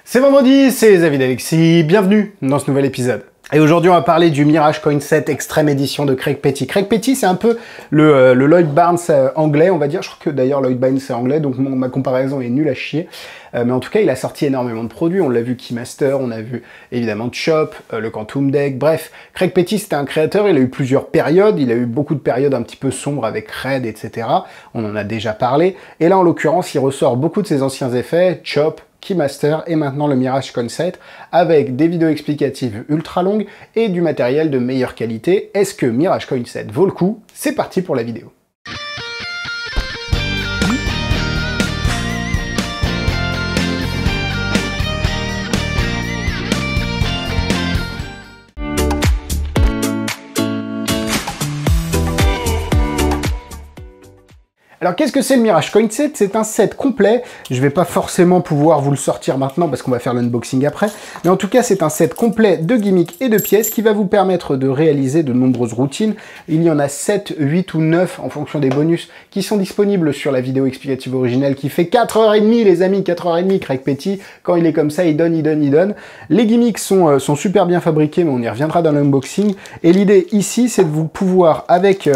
C'est vendredi, c'est les avis d'Alexis, bienvenue dans ce nouvel épisode. Et aujourd'hui on va parler du Mirage Coin Set Extreme Edition de Craig Petty. Craig Petty c'est un peu le Lloyd Barnes anglais on va dire, je crois que d'ailleurs Lloyd Barnes c'est anglais donc ma comparaison est nulle à chier. Mais en tout cas il a sorti énormément de produits, on l'a vu Keymaster, on a vu évidemment Chop, le Quantum Deck, bref. Craig Petty c'était un créateur, il a eu plusieurs périodes, il a eu beaucoup de périodes un petit peu sombres avec Red etc. On en a déjà parlé, et là en l'occurrence il ressort beaucoup de ses anciens effets, Chop, Keymaster et maintenant le Mirage Coin Set avec des vidéos explicatives ultra longues et du matériel de meilleure qualité. Est-ce que Mirage Coin Set vaut le coup? C'est parti pour la vidéo. Alors qu'est-ce que c'est le Mirage Coin Set? C'est un set complet, je vais pas forcément pouvoir vous le sortir maintenant parce qu'on va faire l'unboxing après, mais en tout cas c'est un set complet de gimmicks et de pièces qui va vous permettre de réaliser de nombreuses routines. Il y en a 7, 8 ou 9 en fonction des bonus qui sont disponibles sur la vidéo explicative originelle qui fait 4h30 les amis, 4h30, Craig Petty, quand il est comme ça il donne. Les gimmicks sont super bien fabriqués mais on y reviendra dans l'unboxing, et l'idée ici c'est de vous pouvoir avec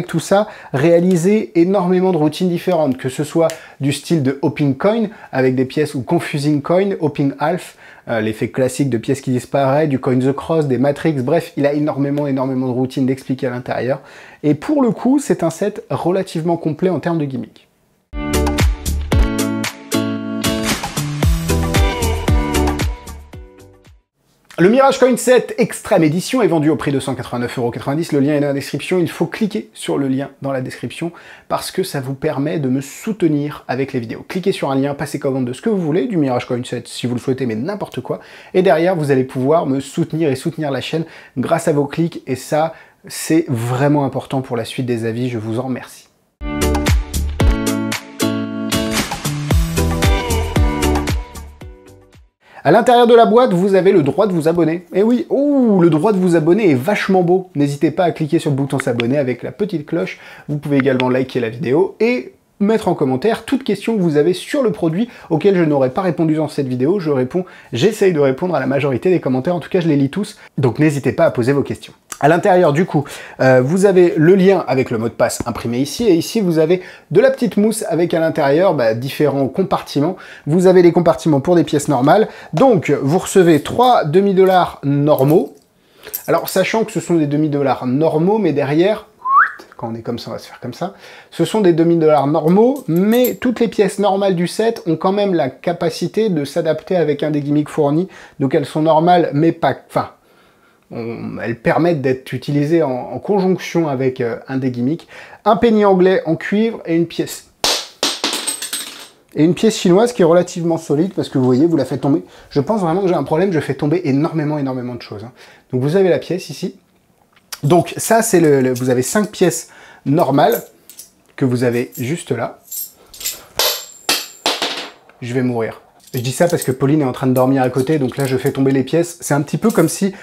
tout ça réaliser énormément de routines différentes, que ce soit du style de Hopping Coin avec des pièces ou Confusing Coin, Hopping Half, l'effet classique de pièces qui disparaissent, du Coin the Cross, des Matrix, bref, il a énormément de routines d'expliquer à l'intérieur. Et pour le coup, c'est un set relativement complet en termes de gimmicks. Le Mirage Coin Set Extreme Edition est vendu au prix de 189,90 €. Le lien est dans la description. Il faut cliquer sur le lien dans la description parce que ça vous permet de me soutenir avec les vidéos. Cliquez sur un lien, passez commande de ce que vous voulez, du Mirage Coin Set si vous le souhaitez, mais n'importe quoi. Et derrière, vous allez pouvoir me soutenir et soutenir la chaîne grâce à vos clics. Et ça, c'est vraiment important pour la suite des avis. Je vous en remercie. À l'intérieur de la boîte, vous avez le droit de vous abonner. Et oui, le droit de vous abonner est vachement beau. N'hésitez pas à cliquer sur le bouton s'abonner avec la petite cloche. Vous pouvez également liker la vidéo et mettre en commentaire toute question que vous avez sur le produit auquel je n'aurais pas répondu dans cette vidéo. J'essaye de répondre à la majorité des commentaires. En tout cas, je les lis tous. Donc n'hésitez pas à poser vos questions. À l'intérieur, du coup, vous avez le lien avec le mot de passe imprimé ici, et ici, vous avez de la petite mousse avec à l'intérieur différents compartiments. Vous avez les compartiments pour des pièces normales. Donc, vous recevez 3 demi-dollars normaux. Alors, sachant que ce sont des demi-dollars normaux, mais derrière, quand on est comme ça, on va se faire comme ça. Ce sont des demi-dollars normaux, mais toutes les pièces normales du set ont quand même la capacité de s'adapter avec un des gimmicks fournis. Donc, elles sont normales, mais pas... Enfin, elles permettent d'être utilisées en conjonction avec un des gimmicks. Un penny anglais en cuivre et une pièce. Et une pièce chinoise qui est relativement solide parce que vous voyez, vous la faites tomber. Je pense vraiment que j'ai un problème, je fais tomber énormément de choses. Donc vous avez la pièce ici. Donc ça, c'est vous avez 5 pièces normales que vous avez juste là. Je vais mourir. Je dis ça parce que Pauline est en train de dormir à côté, donc là je fais tomber les pièces. C'est un petit peu comme si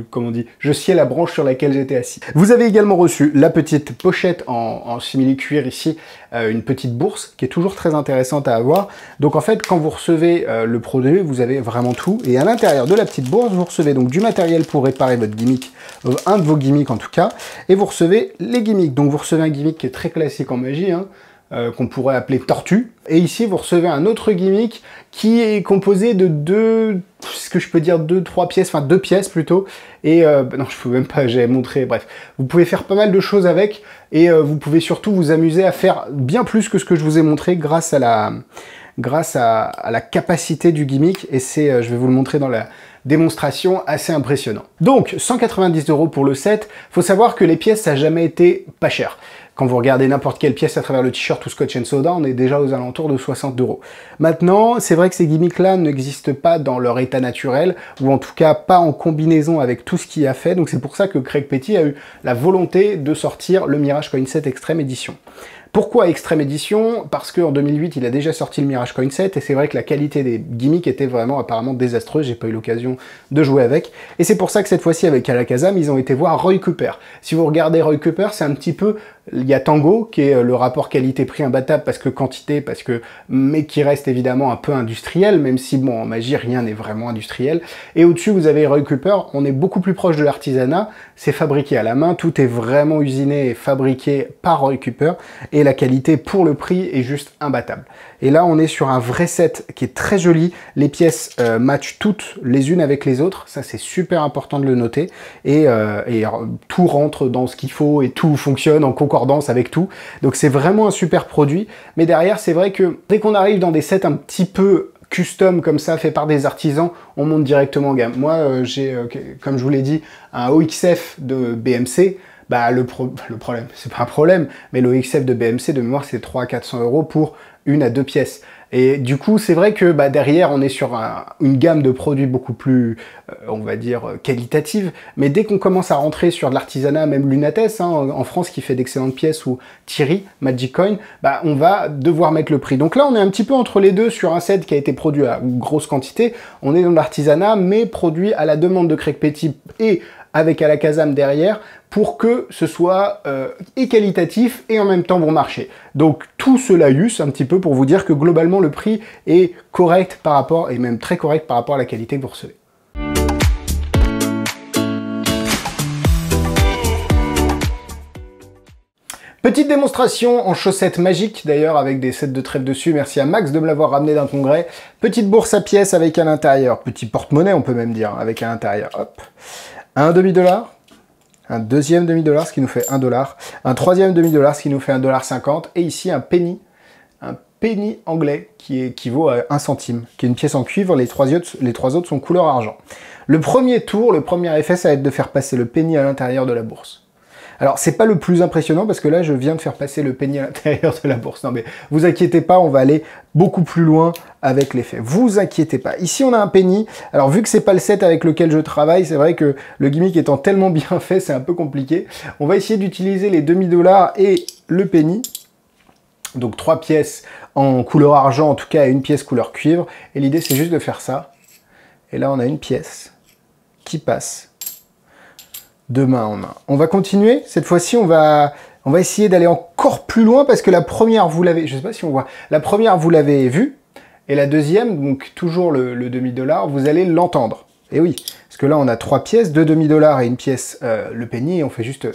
comment on dit, je sciais la branche sur laquelle j'étais assis. Vous avez également reçu la petite pochette en simili-cuir ici, une petite bourse qui est toujours très intéressante à avoir. Donc en fait, quand vous recevez le produit, vous avez vraiment tout. Et à l'intérieur de la petite bourse, vous recevez donc du matériel pour réparer votre gimmick, un de vos gimmicks en tout cas, et vous recevez les gimmicks. Donc vous recevez un gimmick qui est très classique en magie, qu'on pourrait appeler tortue. Et ici, vous recevez un autre gimmick qui est composé de deux pièces, enfin 2 pièces plutôt. Et non, je peux même pas, j'ai montré, bref. Vous pouvez faire pas mal de choses avec, et vous pouvez surtout vous amuser à faire bien plus que ce que je vous ai montré grâce à la capacité du gimmick. Et c'est, je vais vous le montrer dans la démonstration, assez impressionnant. Donc, 190 € pour le set. Faut savoir que les pièces, ça n'a jamais été pas cher. Quand vous regardez n'importe quelle pièce à travers le t-shirt ou Scotch & Soda, on est déjà aux alentours de 60 €. Maintenant, c'est vrai que ces gimmicks-là n'existent pas dans leur état naturel, ou en tout cas pas en combinaison avec tout ce qu'il a fait, donc c'est pour ça que Craig Petty a eu la volonté de sortir le Mirage Coin Set Extreme Edition. Pourquoi Extreme Edition? Parce qu'en 2008, il a déjà sorti le Mirage Coin Set, et c'est vrai que la qualité des gimmicks était vraiment apparemment désastreuse, j'ai pas eu l'occasion de jouer avec, et c'est pour ça que cette fois-ci, avec Alakazam, ils ont été voir Roy Cooper. Si vous regardez Roy Cooper, c'est un petit peu il y a Tango, qui est le rapport qualité-prix imbattable, parce que quantité, mais qui reste évidemment un peu industriel, même si, bon, en magie, rien n'est vraiment industriel. Et au-dessus, vous avez Roy Cooper, on est beaucoup plus proche de l'artisanat, c'est fabriqué à la main, tout est vraiment usiné et fabriqué par Roy Cooper, et la qualité pour le prix est juste imbattable. Et là, on est sur un vrai set qui est très joli, les pièces matchent toutes les unes avec les autres, ça c'est super important de le noter, et tout rentre dans ce qu'il faut, et tout fonctionne en concordance avec tout, donc c'est vraiment un super produit, mais derrière, c'est vrai que dès qu'on arrive dans des sets un petit peu custom comme ça, fait par des artisans, on monte directement en gamme. Moi, j'ai, comme je vous l'ai dit, un OXF de BMC. Bah, le problème, c'est pas un problème, mais le OXF de BMC, de mémoire, c'est 300 à 400 € pour 1 à 2 pièces. Et du coup, c'est vrai que bah, derrière, on est sur une gamme de produits beaucoup plus, on va dire, qualitative. Mais dès qu'on commence à rentrer sur de l'artisanat, même Lunates, hein, en France, qui fait d'excellentes pièces, ou Thierry, Magic Coin, bah, on va devoir mettre le prix. Donc là, on est un petit peu entre les deux sur un set qui a été produit à grosse quantité. On est dans l'artisanat, mais produit à la demande de Craig Petit et avec Alakazam derrière, pour que ce soit et qualitatif et en même temps bon marché. Donc tout ce laïus, un petit peu pour vous dire que globalement le prix est correct par rapport, et même très correct par rapport à la qualité que vous recevez. Petite démonstration en chaussettes magiques, d'ailleurs, avec des sets de trèfle dessus. Merci à Max de me l'avoir ramené d'un congrès. Petite bourse à pièces avec à l'intérieur. Petit porte-monnaie, on peut même dire, avec à l'intérieur. Hop. Un demi-dollar. Un deuxième demi-dollar, ce qui nous fait 1 $. Un troisième demi-dollar, ce qui nous fait 1,50 $. Et ici, un penny anglais, qui équivaut à 1 centime, qui est une pièce en cuivre. Les trois autres sont couleur argent. Le premier tour, le premier effet, ça va être de faire passer le penny à l'intérieur de la bourse. Alors, c'est pas le plus impressionnant parce que là, je viens de faire passer le penny à l'intérieur de la bourse. Non, mais vous inquiétez pas, on va aller beaucoup plus loin avec l'effet. Vous inquiétez pas. Ici, on a un penny. Alors, vu que c'est pas le set avec lequel je travaille, c'est vrai que le gimmick étant tellement bien fait, c'est un peu compliqué. On va essayer d'utiliser les demi-dollars et le penny. Donc, 3 pièces en couleur argent, en tout cas, et une pièce couleur cuivre. Et l'idée, c'est juste de faire ça. Et là, on a une pièce qui passe de main en main. On va continuer. Cette fois-ci, on va essayer d'aller encore plus loin parce que la première, vous l'avez, je sais pas si on voit, la première, vous l'avez vue, et la deuxième, donc toujours le demi-dollar, vous allez l'entendre. Et oui, parce que là, on a 3 pièces, 2 demi-dollars et une pièce, le penny, et on fait juste...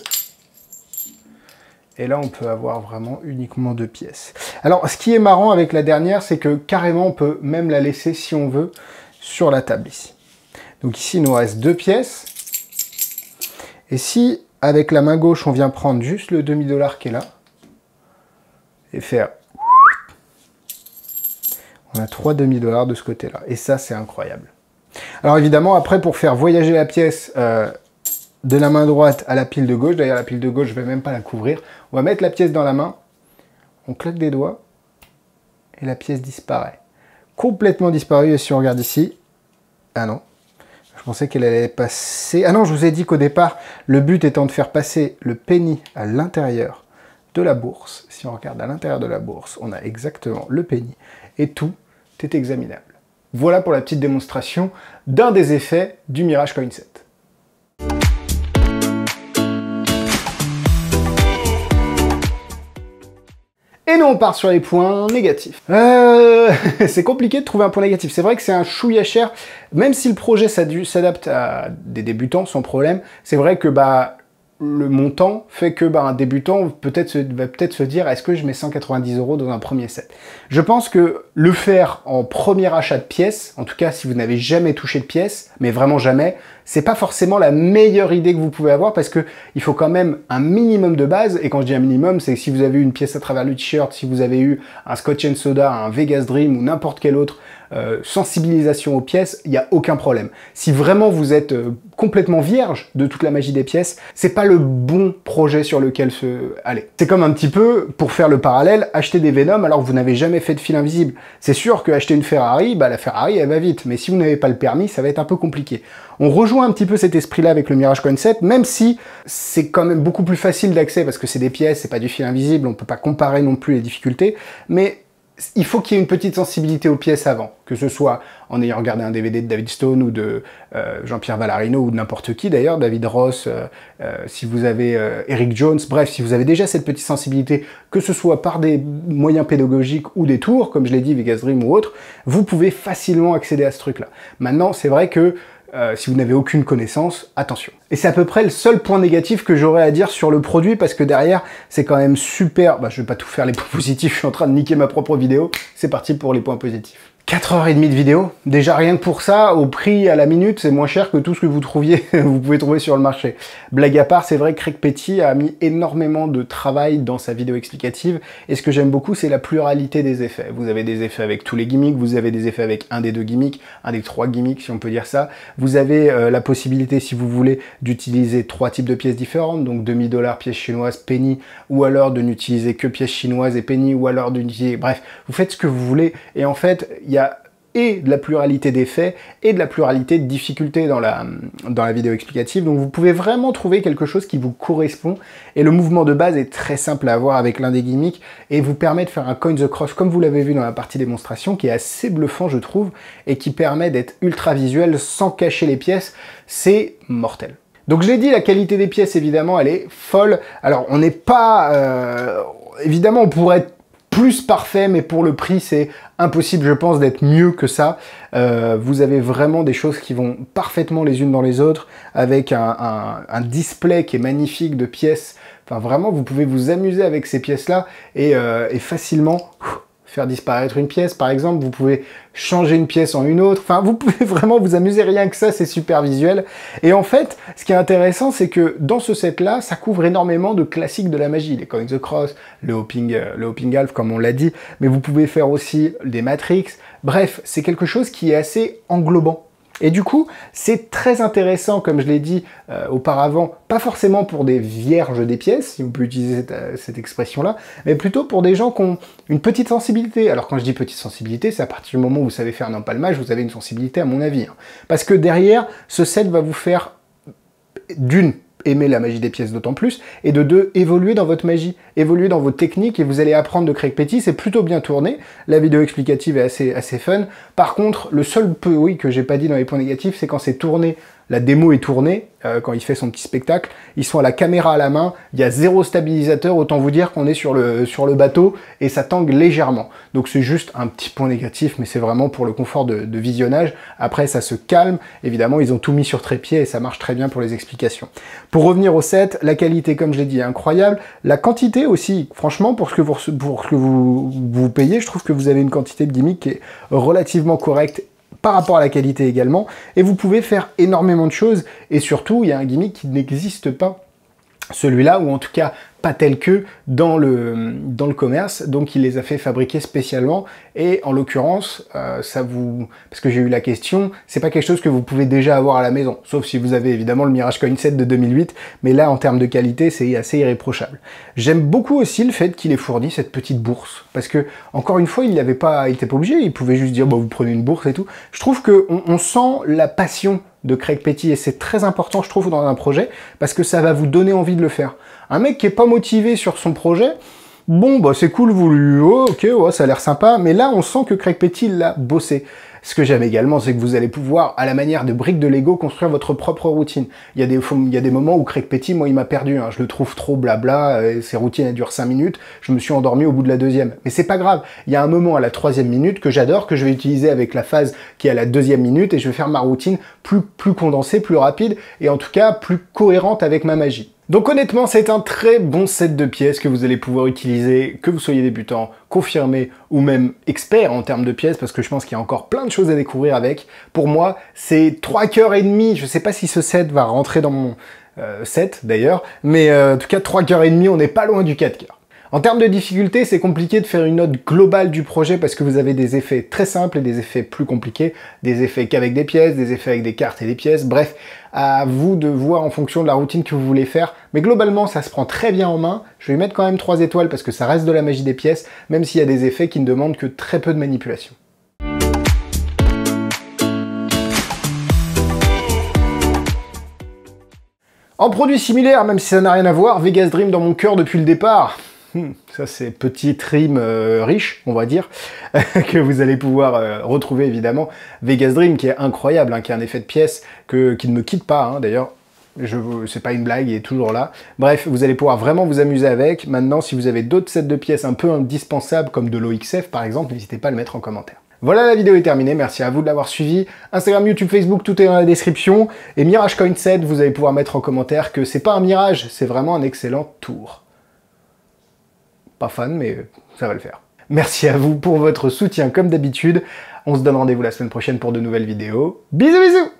Et là, on peut avoir vraiment uniquement 2 pièces. Alors, ce qui est marrant avec la dernière, c'est que carrément, on peut même la laisser, si on veut, sur la table ici. Donc ici, il nous reste 2 pièces. Et si, avec la main gauche, on vient prendre juste le demi-dollar qui est là, et faire... On a 3 demi-dollars de ce côté-là. Et ça, c'est incroyable. Alors évidemment, après, pour faire voyager la pièce de la main droite à la pile de gauche, d'ailleurs, la pile de gauche, je ne vais même pas la couvrir, on va mettre la pièce dans la main, on claque des doigts, et la pièce disparaît. Complètement disparue, et si on regarde ici, ah non. Je pensais qu'elle allait passer... Ah non, je vous ai dit qu'au départ, le but étant de faire passer le penny à l'intérieur de la bourse. Si on regarde à l'intérieur de la bourse, on a exactement le penny. Et tout est examinable. Voilà pour la petite démonstration d'un des effets du Mirage Coin Set. Et nous, on part sur les points négatifs. C'est compliqué de trouver un point négatif. C'est vrai que c'est un chouïa cher, même si le projet s'adapte à des débutants sans problème. C'est vrai que le montant fait que un débutant va peut-être se dire, est-ce que je mets 190 € dans un premier set? Je pense que le faire en premier achat de pièces, en tout cas si vous n'avez jamais touché de pièces, mais vraiment jamais, c'est pas forcément la meilleure idée que vous pouvez avoir parce que il faut quand même un minimum de base, et quand je dis un minimum, c'est que si vous avez eu une pièce à travers le t-shirt, si vous avez eu un Scotch & Soda, un Vegas Dream ou n'importe quel autre sensibilisation aux pièces, il n'y a aucun problème. Si vraiment vous êtes complètement vierge de toute la magie des pièces, c'est pas le bon projet sur lequel aller. C'est comme un petit peu, pour faire le parallèle, acheter des Venom alors que vous n'avez jamais fait de fil invisible. C'est sûr que acheter une Ferrari, la Ferrari elle va vite, mais si vous n'avez pas le permis, ça va être un peu compliqué. On rejoint un petit peu cet esprit-là avec le Mirage Coin Set, même si c'est quand même beaucoup plus facile d'accès parce que c'est des pièces, c'est pas du fil invisible, on peut pas comparer non plus les difficultés, mais il faut qu'il y ait une petite sensibilité aux pièces avant, que ce soit en ayant regardé un DVD de David Stone ou de Jean-Pierre Vallarino ou de n'importe qui d'ailleurs, David Ross, si vous avez Eric Jones, bref, si vous avez déjà cette petite sensibilité, que ce soit par des moyens pédagogiques ou des tours, comme je l'ai dit, Vegas Dream ou autre, vous pouvez facilement accéder à ce truc-là. Maintenant, c'est vrai que si vous n'avez aucune connaissance, attention. Et c'est à peu près le seul point négatif que j'aurais à dire sur le produit, parce que derrière, c'est quand même super... Bah, je vais pas tout faire les points positifs, je suis en train de niquer ma propre vidéo. C'est parti pour les points positifs. 4h30 de vidéo, déjà rien que pour ça, au prix à la minute, c'est moins cher que tout ce que vous trouviez, vous pouvez trouver sur le marché. Blague à part, c'est vrai que Craig Petty a mis énormément de travail dans sa vidéo explicative, et ce que j'aime beaucoup, c'est la pluralité des effets. Vous avez des effets avec tous les gimmicks, vous avez des effets avec un des 2 gimmicks, un des 3 gimmicks, si on peut dire ça. Vous avez la possibilité, si vous voulez, d'utiliser 3 types de pièces différentes, donc demi-dollar, pièces chinoises, penny, ou alors de n'utiliser que pièces chinoises et penny, ou alors d'utiliser... Bref, vous faites ce que vous voulez, et en fait, il y a et de la pluralité d'effets et de la pluralité de difficultés dans la vidéo explicative. Donc vous pouvez vraiment trouver quelque chose qui vous correspond. Et le mouvement de base est très simple à avoir avec l'un des gimmicks et vous permet de faire un coin the cross, comme vous l'avez vu dans la partie démonstration, qui est assez bluffant, je trouve, et qui permet d'être ultra visuel sans cacher les pièces. C'est mortel. Donc je l'ai dit, la qualité des pièces, évidemment, elle est folle. Alors on n'est pas... évidemment, on pourrait être plus parfait, mais pour le prix, c'est impossible, je pense, d'être mieux que ça. Vous avez vraiment des choses qui vont parfaitement les unes dans les autres, avec un display qui est magnifique de pièces. Enfin, vraiment, vous pouvez vous amuser avec ces pièces-là et facilement faire disparaître une pièce, par exemple. Vous pouvez changer une pièce en une autre. Enfin, vous pouvez vraiment vous amuser, rien que ça, c'est super visuel. Et en fait, ce qui est intéressant, c'est que dans ce set-là, ça couvre énormément de classiques de la magie. Les Coin the Cross, le Hopping Half, comme on l'a dit, mais vous pouvez faire aussi des Matrix. Bref, c'est quelque chose qui est assez englobant. Et du coup, c'est très intéressant, comme je l'ai dit auparavant, pas forcément pour des vierges des pièces, si on peut utiliser cette expression-là, mais plutôt pour des gens qui ont une petite sensibilité. Alors quand je dis petite sensibilité, c'est à partir du moment où vous savez faire un empalmage, vous avez une sensibilité à mon avis. Hein. Parce que derrière, ce set va vous faire d'une, aimer la magie des pièces d'autant plus, et de 2, évoluer dans votre magie, évoluer dans votre technique, et vous allez apprendre de Craig Petty, c'est plutôt bien tourné, la vidéo explicative est assez fun. Par contre, le seul peu, oui, que j'ai pas dit dans les points négatifs, c'est quand c'est tourné, la démo est tournée, quand il fait son petit spectacle, ils sont à la caméra à la main, il y a 0 stabilisateur, autant vous dire qu'on est sur le bateau, et ça tangue légèrement. Donc c'est juste un petit point négatif, mais c'est vraiment pour le confort de visionnage. Après, ça se calme, évidemment, ils ont tout mis sur trépied, et ça marche très bien pour les explications. Pour revenir au set, la qualité, comme je l'ai dit, est incroyable. La quantité aussi, franchement, pour ce que vous payez, je trouve que vous avez une quantité de gimmicks qui est relativement correcte, par rapport à la qualité également, et vous pouvez faire énormément de choses, et surtout, il y a un gimmick qui n'existe pas, celui-là, ou en tout cas pas tel que dans le commerce, donc il les a fait fabriquer spécialement, et en l'occurrence, ça vous... parce que j'ai eu la question, c'est pas quelque chose que vous pouvez déjà avoir à la maison, sauf si vous avez évidemment le Mirage Coin Set de 2008, mais là, en termes de qualité, c'est assez irréprochable. J'aime beaucoup aussi le fait qu'il ait fourni cette petite bourse, parce que, encore une fois, il était pas obligé, il pouvait juste dire, bah, vous prenez une bourse et tout. Je trouve qu'on sent la passion de Craig Petty, et c'est très important, je trouve, dans un projet, parce que ça va vous donner envie de le faire. Un mec qui est pas motivé sur son projet, bon, bah c'est cool, ok, ouais, ça a l'air sympa, mais là, on sent que Craig Petty l'a bossé. Ce que j'aime également, c'est que vous allez pouvoir, à la manière de briques de Lego, construire votre propre routine. Il y a des moments où Craig Petty, moi, il m'a perdu, hein. Je le trouve trop blabla, ses routines, elles durent 5 minutes, je me suis endormi au bout de la 2e. Mais c'est pas grave, il y a un moment à la 3e minute que j'adore, que je vais utiliser avec la phase qui est à la 2e minute, et je vais faire ma routine plus condensée, plus rapide, et en tout cas, plus cohérente avec ma magie. Donc honnêtement, c'est un très bon set de pièces que vous allez pouvoir utiliser, que vous soyez débutant, confirmé ou même expert en termes de pièces, parce que je pense qu'il y a encore plein de choses à découvrir avec. Pour moi, c'est 3 cœurs et demi. Je sais pas si ce set va rentrer dans mon set d'ailleurs, mais en tout cas 3 cœurs et demi, on n'est pas loin du 4 cœurs. En termes de difficulté, c'est compliqué de faire une note globale du projet parce que vous avez des effets très simples et des effets plus compliqués, des effets qu'avec des pièces, des effets avec des cartes et des pièces, bref, à vous de voir en fonction de la routine que vous voulez faire, mais globalement ça se prend très bien en main. Je vais lui mettre quand même 3 étoiles parce que ça reste de la magie des pièces, même s'il y a des effets qui ne demandent que très peu de manipulation. En produit similaire, même si ça n'a rien à voir, Vegas Dream dans mon cœur depuis le départ. Ça c'est petit trim riche, on va dire, que vous allez pouvoir retrouver évidemment. Vegas Dream qui est incroyable, hein, qui a un effet de pièce qui ne me quitte pas, hein, d'ailleurs. C'est pas une blague, il est toujours là. Bref, vous allez pouvoir vraiment vous amuser avec. Maintenant, si vous avez d'autres sets de pièces un peu indispensables, comme de l'OXF par exemple, n'hésitez pas à le mettre en commentaire. Voilà, la vidéo est terminée, merci à vous de l'avoir suivi. Instagram, YouTube, Facebook, tout est dans la description. Et Mirage Coin 7, vous allez pouvoir mettre en commentaire que c'est pas un mirage, c'est vraiment un excellent tour. Pas fan, mais ça va le faire. Merci à vous pour votre soutien comme d'habitude. On se donne rendez-vous la semaine prochaine pour de nouvelles vidéos. Bisous bisous!